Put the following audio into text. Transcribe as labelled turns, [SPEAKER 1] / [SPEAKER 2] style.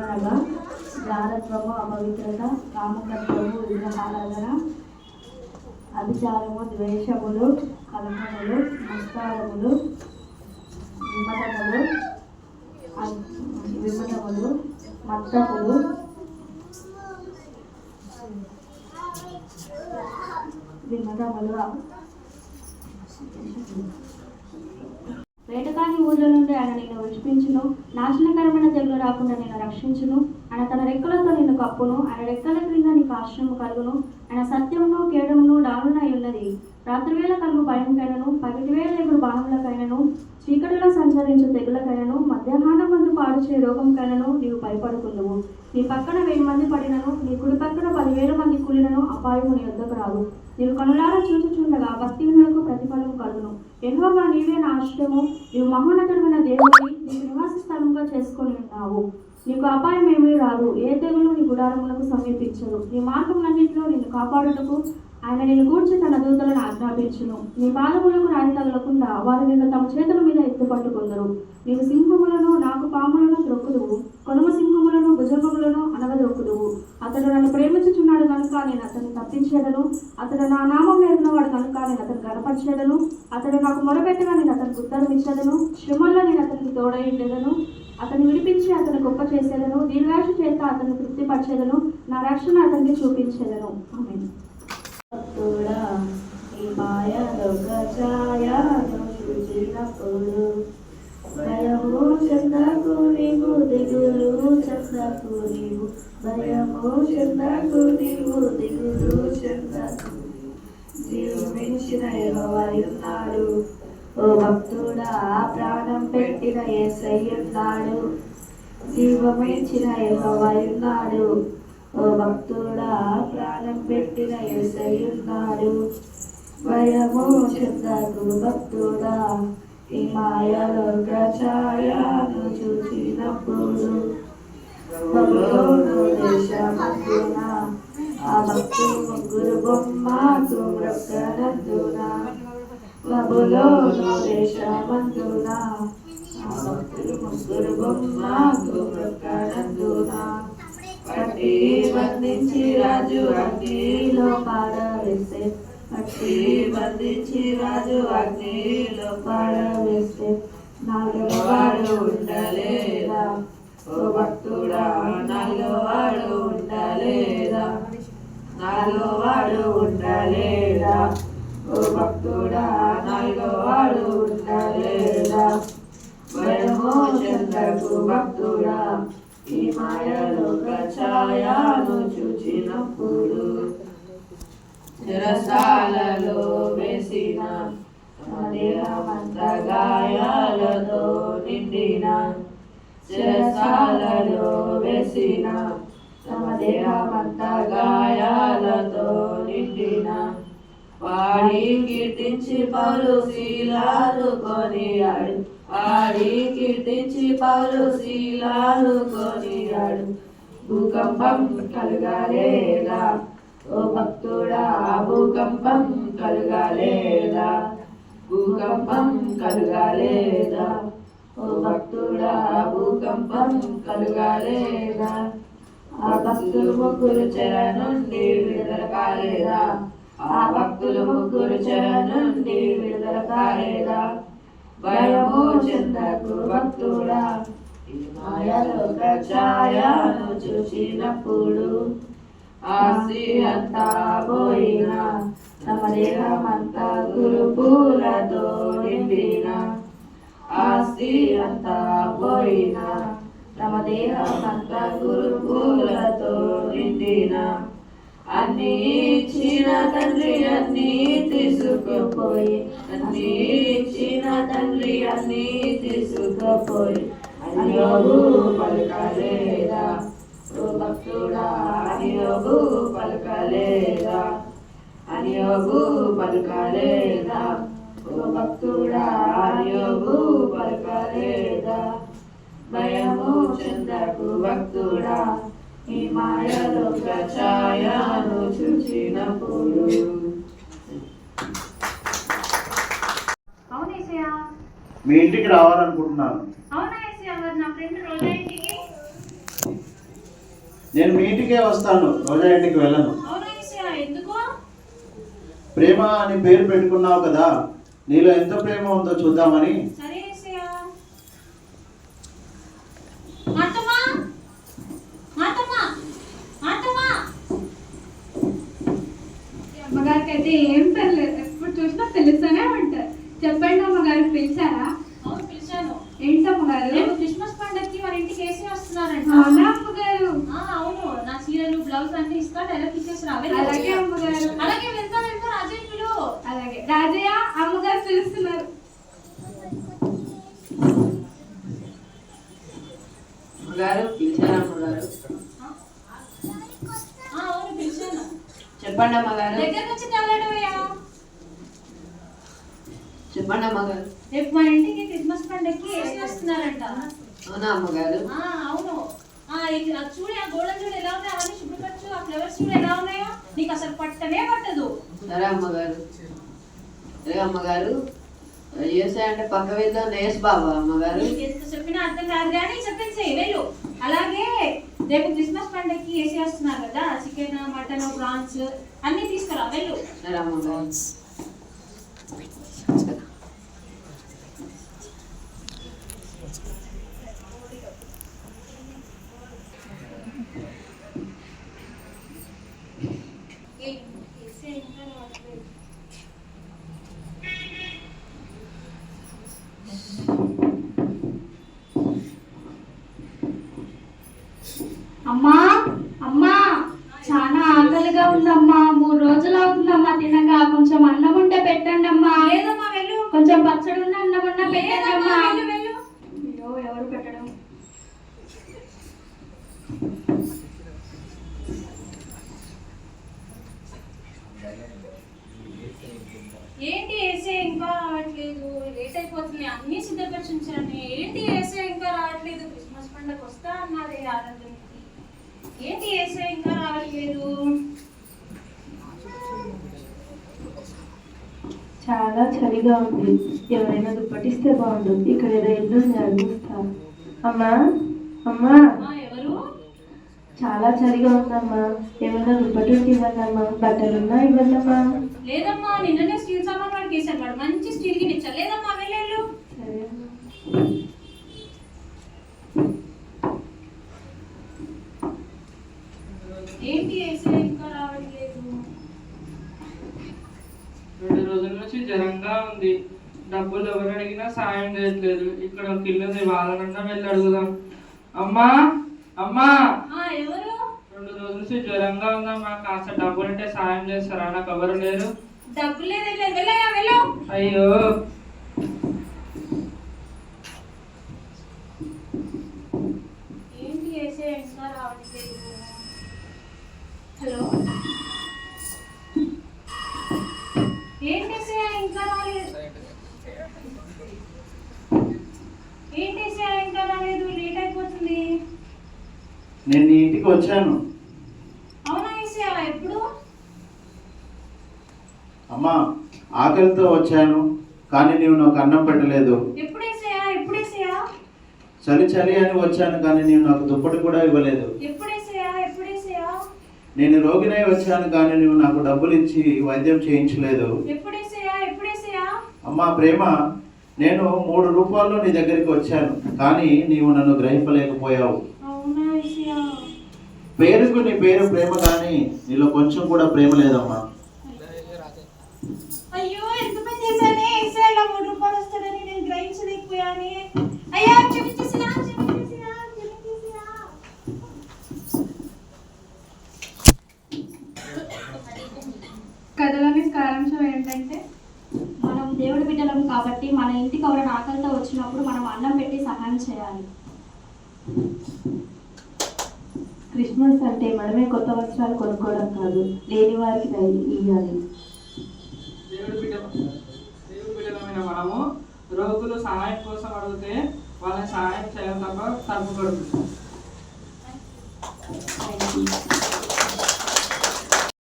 [SPEAKER 1] ఏమనగా జారత్వము, అపవిత్రత, కామకత్వము, విగ్రహారాధన, అభిచారము, ద్వేషములు, కలహములు, నమస్కారములు, విమతములు, మత్తములు, వేటకాని ఊళ్ళ నుండి ఆయన నిన్ను విడిపించును, నాశనకరమైన తెగులు రాకుండా నేను రక్షించును. ఆయన తన రెక్కలతో నిన్ను కప్పును, ఆయన రెక్కల క్రింద నీకు ఆశ్రయము కలుగును. ఆయన సత్యమును, కేడమును డాలునై ఉన్నది. రాత్రివేళ కలుగు భయంకైనను, పగటివేళ ఎగురు బాణములకైనను, చీకటిలో సంచరించు తెగులకైనను, మధ్యాహ్నం మందు పాడుచే రోగంకైనను నీవు భయపడుకుందువు. నీ పక్కన 1000 మంది పడినను, నీ కుడి పక్కన 10,000 మంది కూలినను అపాయము నీ వద్దకు రాదు. నీవు కనులారా చూచుచుండగా భక్తిహీనులకు ప్రతిఫలం కలుగును. యెహోవా నీవే నా ఆశ్రయము, నీవు మహోన్నతుడైన దేవుడివి, నీకు నివాస స్థలంగా చేసుకొని ఉన్నావు. నీకు అపాయం ఏమీ రాదు, ఏ తెగులు నీ గుడారములకు సమీపించదు. నీ మార్గములన్నింటిలో నిన్ను కాపాడుటకు ఆయన నిన్ను గూర్చి తన దూతలను ఆజ్ఞాపించును. నీ పాదములకు రాయి తగలకుండా వారు నిన్ను తమ చేతుల మీద ఎత్తుపట్టుకుందరు. నీవు సింహములను, నాకు పాములను త్రొక్కుదువు, కొనుమ సింహములను, భుజంగములను అనగదొక్కుదువు. అతడు నన్ను ప్రేమించుచున్నాడు కనుక నేను అతన్ని తప్పించేదను. అతడు నా నామం ఎరిగినవాడు కనుక నేను అతను కనపరిచేదను. అతడు నాకు మొరపెట్టగా నేను అతనికి ఉత్తరం ఇచ్చేదను. శ్రమల్లో నేను అతనికి తోడై ఉండేదను. అతను విడిపించి అతను గొప్ప చేసేదను. దీర్ఘాయుషు చేత అతను తృప్తిపరిచేదను. నా రక్షణ అతనికి చూపించేదను. ఆమేన్. భక్తుడా, ఈ మాయలోక ఛాయను చూచినప్పుడు భయము చెందకు నీవు, దిగులు చెందకు నీవు, భయము చెందకు నీవు, దిగులు చెందకు. జీవమించిన యెహోవా ఉన్నాడు. ఓ భక్తుడా, ప్రాణం పెట్టిన యేసయ్య ఉన్నాడు. జీవమించిన యెహోవా ఉన్నాడు. ఓ భక్తుడా, ప్రాణం పెట్టిన యేసయ్య ఉన్నాడు. భయము చెందకు భక్తుడా, ఈ మాయలోక ఛాయను చూచినప్పుడు. బబులోను దేశమందున ఆ భక్తులు ముగ్గురు బొమ్మకు మ్రొక్కనందున. బబులోను దేశమందున ఆ భక్తులు ముగ్గురు బొమ్మకు మ్రొక్కనందున. పట్టి బంధించి రాజు అగ్నిలో పారవేస్తే, పట్టి బంధించి రాజు అగ్నిలో పారవేస్తే, నాలుగో వాడు ఉండలేదా? ఓ భక్తుడా, నాలుగో వాడు ఉండలేదా? నాలుగో వాడు ఉండలేదా? ఓ భక్తుడా, నాలుగో వాడు ఉండలేదా? భయము చెందకు భక్తుడా, ఈ మాయలోక ఛాయను చూచినప్పుడు. చెరసాలలో వేసిన దేహమంతా గాయాలతో నిండిన, చెరసాలలో వేసిన తమ దేహమంతా గాయాలతో నిండిన. వాడి కీర్తించి పౌలు శీలాలు కొనియాడు, వాడి కీర్తించి పౌలు శీలాలు కొనియాడు. భూకంపం కలగాలేదా? ఓ భక్తుడా, భూకంపం కలగాలేదా? భూకంపం కలగాలేదా? ఓ భక్తుడా, భూకంపం కలగాలేదా? ఆ భక్తులు ముగ్గురు చెర నుండి విడుదల కాలేదా? ఆ భక్తులు ముగ్గురు చెర నుండి విడుదల కాలేదా? భయము చెందకు భక్తుడా, ఈ మాయలోక ఛాయను చూసినప్పుడు. ఆస్తి అంతా పోయిన, తమ దేహమంతా కురుపులతో నిండిన. ఆస్తి అంతా పోయిన, తమ దేహమంతా కురుపులతో నిండిన. అన్నీ ఇచ్చిన తండ్రి అన్నీ తీసుకుపోయి, అన్నీ ఇచ్చిన తండ్రి అన్నీ తీసుకుపోయి. అనియోగు పలకలేదా? ఓ భక్తుడా, అనియోగు పలకలేదా? అనియోగు పలకలేదా? ఓ భక్తుడా, అనియోగు పలకలేదా? భయము చెందకు భక్తుడా, ఈ మాయలోక ఛాయను చూచినప్పుడు.
[SPEAKER 2] మీ ఇంటికి రావాలనుకుంటున్నాను.
[SPEAKER 1] అవునా? నా ఫ్రెండ్ రోజా ఇంటికి
[SPEAKER 2] నేను మీ ఇంటికే వస్తాను, రోజా ఇంటికి వెళ్ళను.
[SPEAKER 3] అవునా ఏసయ్యా, ఎందుకు?
[SPEAKER 2] ప్రేమ అని పేరు పెట్టుకున్నావు కదా, నీలో ఎంత ప్రేమ ఉందో చూద్దామని.
[SPEAKER 3] సరే ఏసయ్యా. మార్తమ్మా, మార్తమ్మా, మార్తమ్మా.
[SPEAKER 4] అమ్మగారికి అయితే ఏం తెలియదు, ఎప్పుడు చూసినా పిలుస్తూనే ఉంటారు. చెప్పండి అమ్మగారు, పిలిచారా?
[SPEAKER 3] అవును పిలిచాను.
[SPEAKER 4] ఏంటమ్మగారు?
[SPEAKER 3] రేపు క్రిస్మస్ పండగకి మన ఇంటికి ఏసీ వస్తున్నారంట.
[SPEAKER 4] అవునా అమ్మగారు?
[SPEAKER 3] అవును, నా చీరలు బ్లౌజ్ అన్ని ఇస్తా, డైరెక్ట్ ఇచ్చేసి రావే.
[SPEAKER 4] అలాగే అమ్మగారు.
[SPEAKER 3] అలాగే వెళ్తా వెళ్తా రాజయ్య పిలు.
[SPEAKER 4] అలాగే రాజయ్య, అమ్మగారు పిలుస్తున్నారు.
[SPEAKER 5] అమ్మగారు పిలిచారా? అమ్మగారు
[SPEAKER 3] అవును పిలిచాను.
[SPEAKER 5] చెప్పండి అమ్మగారు.
[SPEAKER 3] దగ్గరకు వచ్చి తగలడమయ్యా.
[SPEAKER 5] చెప్పండి అమ్మగారు.
[SPEAKER 3] రేపు మన ఇంటికి క్రిస్మస్ పండగకి ఏసీ వస్తున్నారంట.
[SPEAKER 5] అవునా అమ్మగారు?
[SPEAKER 3] అవును. ఇది అది చూడు, ఆ గోడలు చూడు ఎలా ఉన్నాయో, అవన్నీ శుభ్రపరచు. ఆ ఫ్లవర్స్ చూడు ఎలా ఉన్నాయో, నీకు అసలు పట్టనే పట్టదు.
[SPEAKER 5] సరే అమ్మగారు. సరే అమ్మగారు, ఏసే అంటే పక్క వీధిలో నేస్ బాబా అమ్మగారు?
[SPEAKER 3] నీకు ఎంత చెప్పినా అర్థం కాదు కానీ చెప్పింది వెళ్ళు. అలాగే రేపు క్రిస్మస్ పండగకి ఏసీ వస్తున్నారు కదా, చికెన్, మటన్, ప్రాన్స్ అన్ని తీసుకురా వెళ్ళు.
[SPEAKER 5] సరే అమ్మగారు.
[SPEAKER 1] అమ్మా అమ్మా, చాలా ఆకలిగా ఉందమ్మా. 3 రోజులు అవుతుందమ్మా తినగా. కొంచెం అన్నం ఉంటే పెట్టండి అమ్మా.
[SPEAKER 3] లేదమ్మా వెళ్ళు.
[SPEAKER 1] కొంచెం పచ్చడి ఉన్న అన్నం ఉన్నా పెట్టండి అమ్మా.
[SPEAKER 3] వెళ్ళు వెళ్ళు.
[SPEAKER 1] అయ్యో, ఎవరు పెట్టడం?
[SPEAKER 3] ఏంటి ఏసీ ఇంకా రావట్లేదు? లేట్ అయిపోతుంది, అన్ని సిద్ధపరిచి ఉంచాను. ఏంటి ఏసీ ఇంకా రావట్లేదు? క్రిస్మస్ పండుగ వస్తా అన్నది ఆనందానికి. ఏంటి ఏసీ ఇంకా రావట్లేదు?
[SPEAKER 6] చాలా చలిగా ఉంది, ఎవరైనా దుప్పటిస్తే బాగుండు. ఇక్కడ ఏదో ఇల్లు నడిపిస్తాను. అమ్మా అమ్మా,
[SPEAKER 3] ఎవరు?
[SPEAKER 6] చాలా చలిగా ఉందమ్మా, ఏమైనా దుప్పటి ఉంటే ఇవ్వండి అమ్మా. బట్టలున్నా ఇవ్వండమ్మా.
[SPEAKER 3] లేదమ్మా, నిన్ననే స్టీల్ సామాన్ వాడికి వేసాను, వాడు మంచి స్టీల్ గిన్నె ఇచ్చాడు. లేదమ్మా వెళ్ళు.
[SPEAKER 6] సరే.
[SPEAKER 3] ఏంటి ఏసీ ఇంకా రావట్లేదు?
[SPEAKER 7] 2 రోజుల నుంచి జ్వరంగా ఉంది. డబ్బులు ఎవరు అడిగినా సాయం చేయట్లేదు. ఇక్కడ ఒక ఇల్లు ఉంది, వాళ్ళనన్నా వెళ్ళి అడుగుదాం. అమ్మా అమ్మా,
[SPEAKER 3] ఎవరు?
[SPEAKER 7] 2 రోజుల నుంచి జ్వరంగా ఉందమ్మా, కాస్త డబ్బులు ఉంటే సాయం చేస్తారా? నాకు ఎవరు లేరు.
[SPEAKER 3] డబ్బు లేదు వెళ్ళయ్యా వెళ్ళు.
[SPEAKER 7] అయ్యో,
[SPEAKER 3] ఏంటి ఏసీ ఇంకా రావట్లేదు? హలో, ఏంటి ఏసీ ఇంకా రాలేదు? ఏంటి ఏసీ ఇంకా రాలేదు? లేట్ అయిపోతుంది.
[SPEAKER 2] నేను నీ ఇంటికి వచ్చాను.
[SPEAKER 3] అవునా ఏసీ, ఎప్పుడు?
[SPEAKER 2] అమ్మా, ఆకలితో వచ్చాను, కానీ నీవు నాకు అన్నం పెట్టలేదు.
[SPEAKER 3] ఎప్పుడు ఏసీయా? ఎప్పుడు ఏసీయా?
[SPEAKER 2] చలి చలి అని వచ్చాను, కానీ నీవు నాకు దుప్పటి కూడా ఇవ్వలేదు.
[SPEAKER 3] ఎప్పుడు ఏసీయా? ఎప్పుడు ఏసీయా?
[SPEAKER 2] నేను రోగినై వచ్చాను, కానీ నువ్వు నాకు డబ్బులు ఇచ్చి వైద్యం చేయించలేదు.
[SPEAKER 3] ఎప్పుడు ఏసీయా? ఎప్పుడు ఏసీయా?
[SPEAKER 2] అమ్మా ప్రేమ, నేను 3 రూపాయల్లో నీ దగ్గరికి వచ్చాను, కానీ నీవు నన్ను గ్రహింపలేకపోయావు.
[SPEAKER 3] అవునా ఏసీయా?
[SPEAKER 2] పేరుకు నీ పేరు ప్రేమ, కానీ నీలో కొంచెం కూడా ప్రేమ లేదమ్మా.
[SPEAKER 3] అయ్యో, ఎంత పని చేశానే ఏసీ, ఇలా 3 రూపాయలు వస్తాడని నేను గ్రహించలేకపోయానే. అయ్యా క్షమించేసినా, క్షమించేసినా, క్షమించేసినా.
[SPEAKER 4] కథలోని సారాంశం ఏంటంటే,
[SPEAKER 1] మనం దేవుడి బిడ్డలం కాబట్టి మన ఇంటికి ఎవరైనా ఆకలితో వచ్చినప్పుడు మనం అన్నం పెట్టి సహాయం చేయాలి.
[SPEAKER 6] క్రిస్మస్ అంటే మనమే కొత్త వస్త్రాలు కొనుక్కోవడం కాదు, లేని వారికి ఇవ్వాలి.
[SPEAKER 7] దేవుడి బిడ్డలమైన మనము రోగులు సహాయం కోసం అడిగితే వాళ్ళని సహాయం చేయడం తప్ప తప్పకూడదు.
[SPEAKER 6] Thank you.